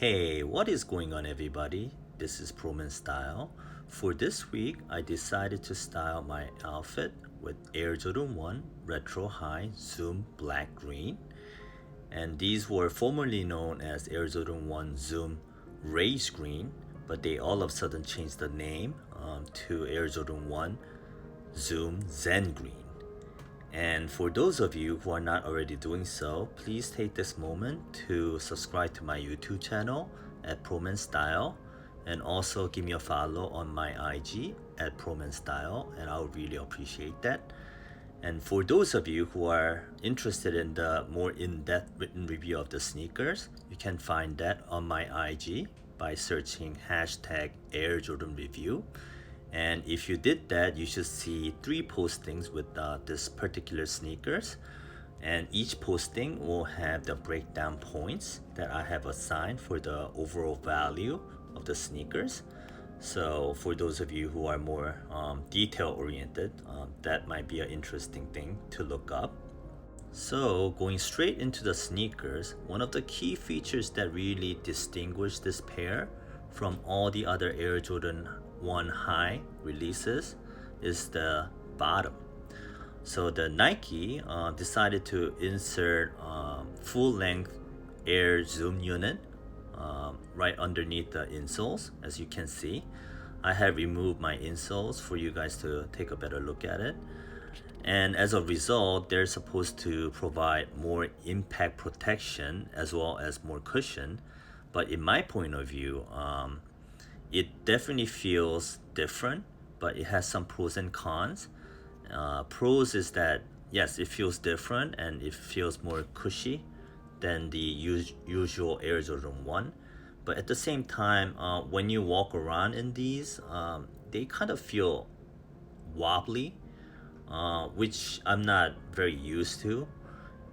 Hey, what is going on everybody? This is ProManStyle. For this week, I decided to style my outfit with Air Jordan 1 Retro High Zoom Black Green. And these were formerly known as Air Jordan 1 Zoom Race Green, but they all of a sudden changed the name to Air Jordan 1 Zoom Zen Green. And for those of you who are not already doing so, please take this moment to subscribe to my YouTube channel at ProManStyle, and also give me a follow on my IG at ProManStyle, and I would really appreciate that. And for those of you who are interested in the more in-depth written review of the sneakers, you can find that on my IG by searching hashtag Air Jordan Review. And if you did that, you should see 3 postings with this particular sneakers. And each posting will have the breakdown points that I have assigned for the overall value of the sneakers. So for those of you who are more detail oriented, that might be an interesting thing to look up. So going straight into the sneakers, one of the key features that really distinguish this pair from all the other Air Jordan 1 High releases is the bottom. So the Nike decided to insert full-length Air Zoom unit right underneath the insoles. As you can see, I have removed my insoles for you guys to take a better look at it. And as a result, they're supposed to provide more impact protection as well as more cushion. But in my point of view, it definitely feels different, but it has some pros and cons. Pros is that, yes, it feels different and it feels more cushy than the usual Air Jordan 1. But at the same time, when you walk around in these, they kind of feel wobbly, which I'm not very used to.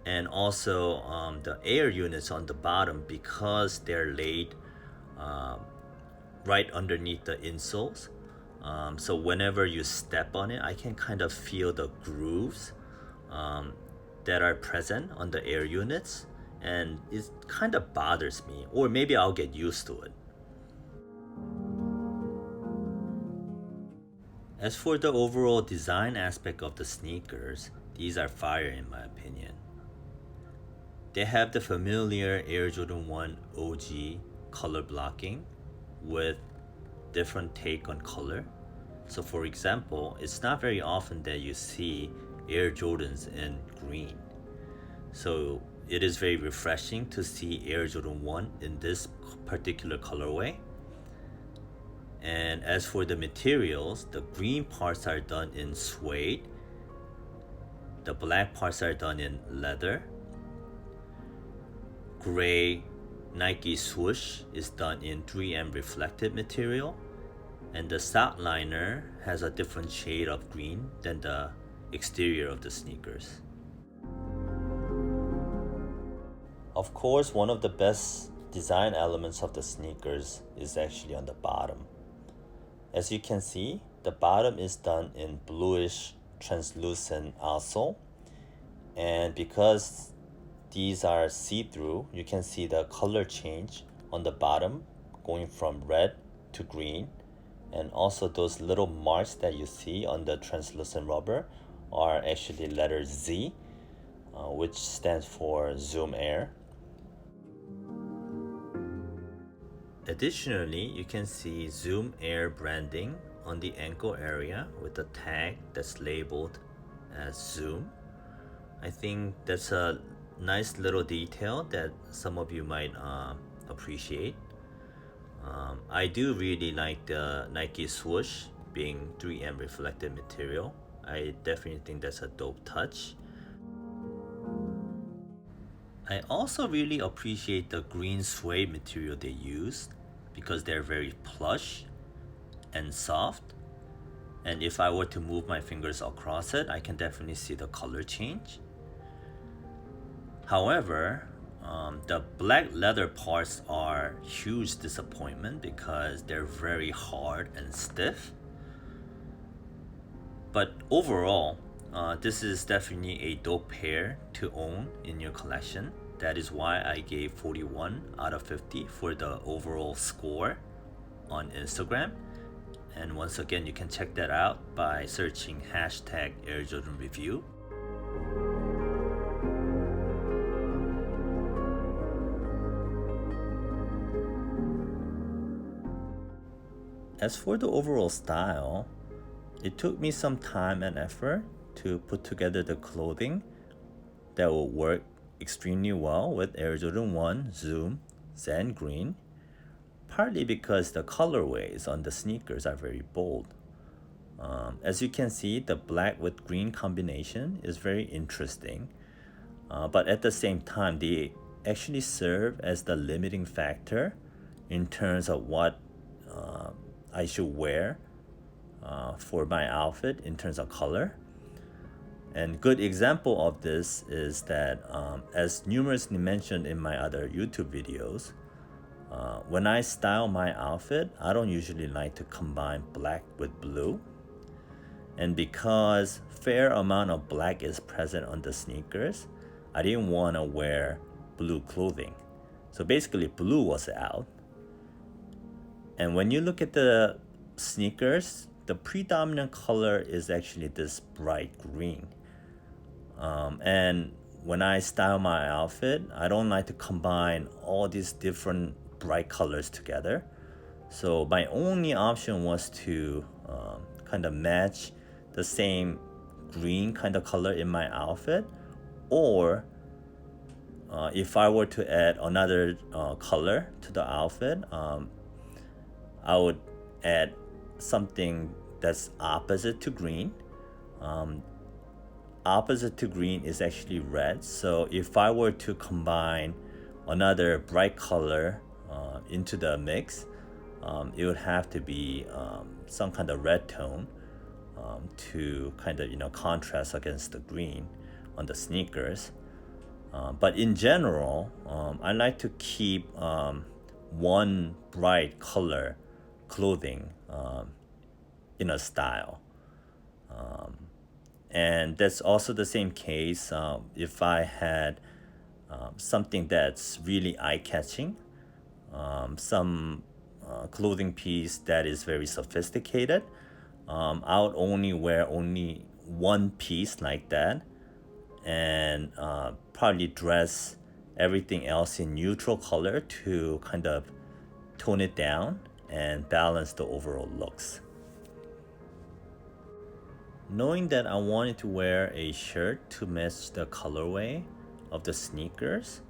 And also the air units on the bottom, because they're laid right underneath the insoles, so whenever you step on it, I can kind of feel the grooves that are present on the air units, and it kind of bothers me, or maybe I'll get used to it. As for the overall design aspect of the sneakers, these are fire in my opinion. They have the familiar Air Jordan 1 OG color blocking with different take on color. So for example, it's not very often that you see Air Jordans in green. So it is very refreshing to see Air Jordan 1 in this particular colorway. And as for the materials, the green parts are done in suede, the black parts are done in leather, gray Nike swoosh is done in 3M reflective material, and the sock liner has a different shade of green than the exterior of the sneakers. Of course, one of the best design elements of the sneakers is actually on the bottom. As you can see, the bottom is done in bluish translucent outsole, and because these are see-through, you can see the color change on the bottom going from red to green, and also those little marks that you see on the translucent rubber are actually letter Z, which stands for Zoom Air. Additionally, you can see Zoom Air branding on the ankle area with a tag that's labeled as Zoom. I think that's a nice little detail that some of you might appreciate. I do really like the Nike swoosh being 3M reflective material. I definitely think that's a dope touch. I also really appreciate the green suede material they used, because they're very plush and soft, and if I were to move my fingers across it, I can definitely see the color change. However, the black leather parts are huge disappointment because they're very hard and stiff. But overall, this is definitely a dope pair to own in your collection. That is why I gave 41 out of 50 for the overall score on Instagram. And once again, you can check that out by searching hashtag Air Jordan Review. As for the overall style, it took me some time and effort to put together the clothing that will work extremely well with AJ1 Zoom Zen Green, partly because the colorways on the sneakers are very bold. As you can see, the black with green combination is very interesting, but at the same time, they actually serve as the limiting factor in terms of what I should wear for my outfit in terms of color. And good example of this is that as numerously mentioned in my other YouTube videos, when I style my outfit, I don't usually like to combine black with blue. And because fair amount of black is present on the sneakers, I didn't want to wear blue clothing. So basically blue was out. And when you look at the sneakers, the predominant color is actually this bright green. And when I style my outfit, I don't like to combine all these different bright colors together. So my only option was to kind of match the same green kind of color in my outfit, or if I were to add another color to the outfit, I would add something that's opposite to green. Opposite to green is actually red. So if I were to combine another bright color into the mix, it would have to be some kind of red tone to kind of contrast against the green on the sneakers. But in general, I like to keep one bright color clothing in a style. And that's also the same case if I had something that's really eye-catching, some clothing piece that is very sophisticated. I would only wear only one piece like that, and probably dress everything else in neutral color to kind of tone it down and balance the overall looks. Knowing that I wanted to wear a shirt to match the colorway of the sneakers,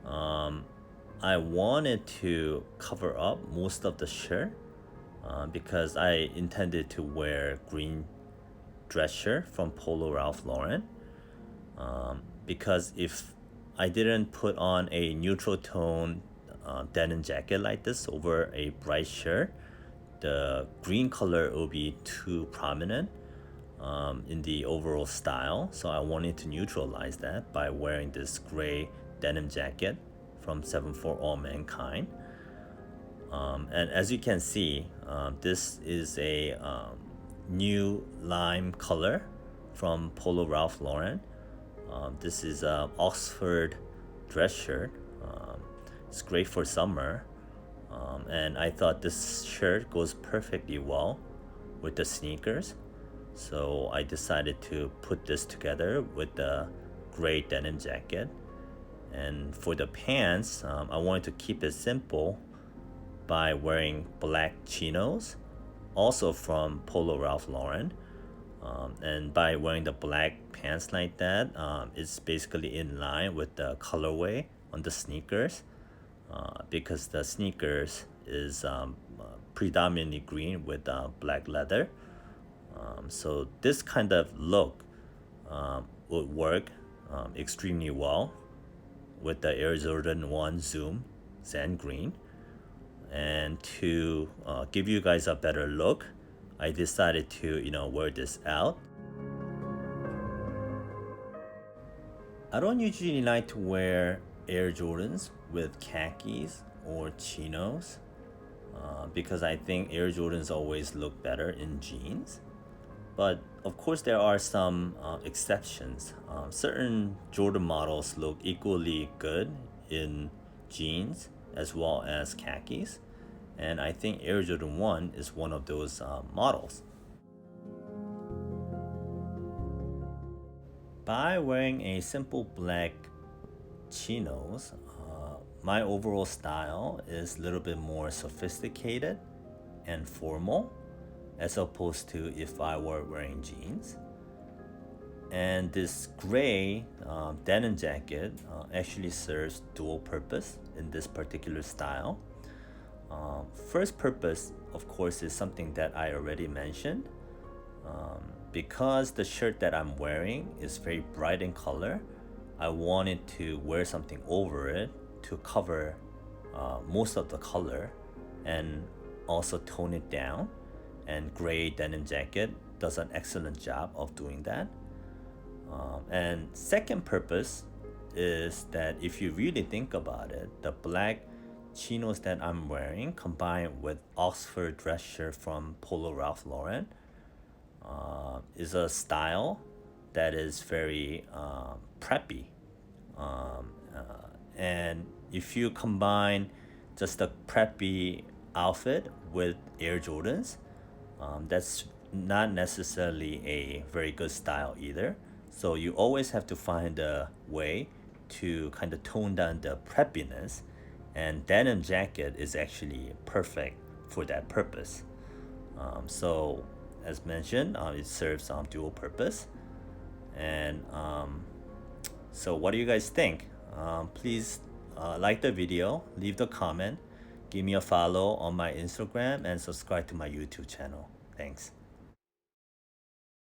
I wanted to cover up most of the shirt because I intended to wear green dress shirt from Polo Ralph Lauren. Because if I didn't put on a neutral tone denim jacket like this over a bright shirt, the green color will be too prominent in the overall style. So I wanted to neutralize that by wearing this gray denim jacket from 74 All Mankind. And as you can see, this is a new lime color from Polo Ralph Lauren. This is an Oxford dress shirt. It's great for summer. And I thought this shirt goes perfectly well with the sneakers. So I decided to put this together with the gray denim jacket. And for the pants, I wanted to keep it simple by wearing black chinos, also from Polo Ralph Lauren. And by wearing the black pants like that, it's basically in line with the colorway on the sneakers, because the sneakers is predominantly green with black leather. So this kind of look would work extremely well with the AJ1 Zoom Zen Green. And to give you guys a better look, I decided to wear this out. I don't usually like to wear Air Jordans with khakis or chinos because I think Air Jordans always look better in jeans. But of course, there are some exceptions. Certain Jordan models look equally good in jeans as well as khakis, and I think Air Jordan 1 is one of those models. By wearing a simple black chinos, my overall style is a little bit more sophisticated and formal as opposed to if I were wearing jeans. And this gray denim jacket actually serves dual purpose in this particular style. First purpose, of course, is something that I already mentioned. Because the shirt that I'm wearing is very bright in color, I wanted to wear something over it to cover most of the color and also tone it down. And gray denim jacket does an excellent job of doing that. And second purpose is that if you really think about it, the black chinos that I'm wearing combined with Oxford dress shirt from Polo Ralph Lauren is a style that is very preppy. And if you combine just a preppy outfit with Air Jordans, that's not necessarily a very good style either. So you always have to find a way to kind of tone down the preppiness, and denim jacket is actually perfect for that purpose. So as mentioned, it serves dual purpose. And so what do you guys think? Please like the video, leave the comment, give me a follow on my Instagram, and subscribe to my YouTube channel. Thanks.